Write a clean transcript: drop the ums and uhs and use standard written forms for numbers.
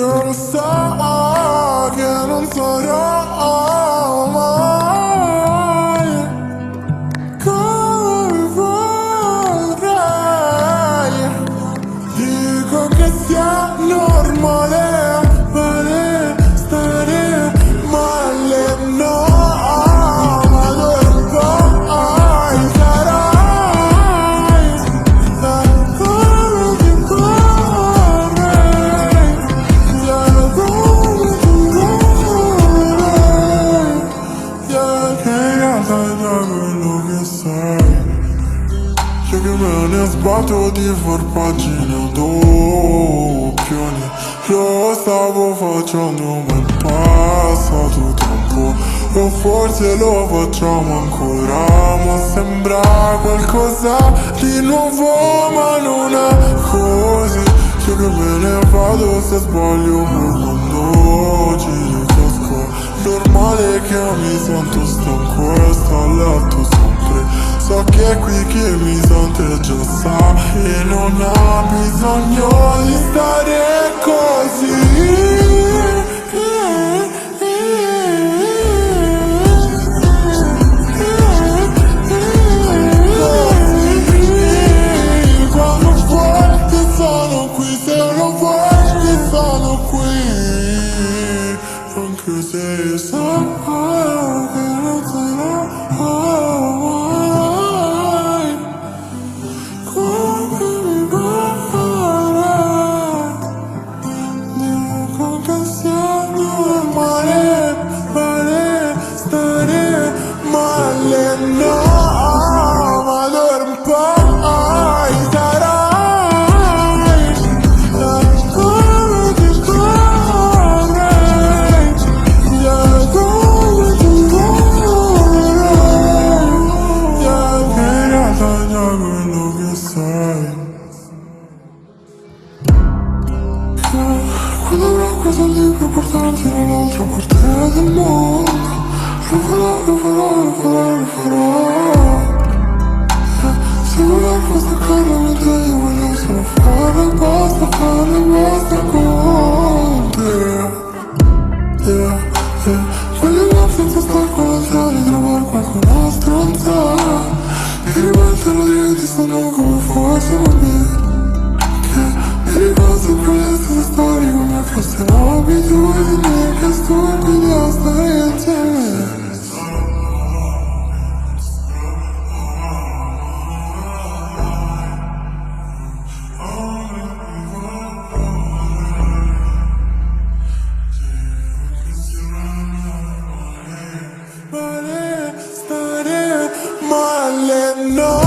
lo so che non sarò mai come vorrei. Dico che sia normale stare male, no, ma d'ora poi sarai come ti vorrei, come ti vorrei, che in realtà è già quello che sei. Io che me ne sbatto di far pagine doppioni. Lo stavo facendo ma è passato tempo, o forse lo facciamo ancora, ma sembra qualcosa di nuovo, ma non è così. Io che me ne vado se sbaglio poi quando ci ricasco. Normale che mi sento stanco e sto a letto sempre. So che è qui che mi sente già sa e non ha bisogno di stare così. Quando vuoi che sono qui, se non vuoi che sono qui, anche se so che non sarò mai come mi vorrei. Dico che sia normale stare male, no, ma d'ora in poi sarai come ti vorrei, come ti vorrei, che in realtà è già quello che sei. Quando avrò soldi per portarti dall'altra parte del mondo, lo farò, lo farò, lo farò, lo farò. Se volevo staccare mentre io voglio solo fare basta con te. Voglio andare senza star con l'ansia di trovare qualcuna stronza e rimetterlo di ti stanno come fosse bambino. Mi ricordo sempre le stesse storie come fossero abitudini, che stupidi a stare insieme. Stare male, no.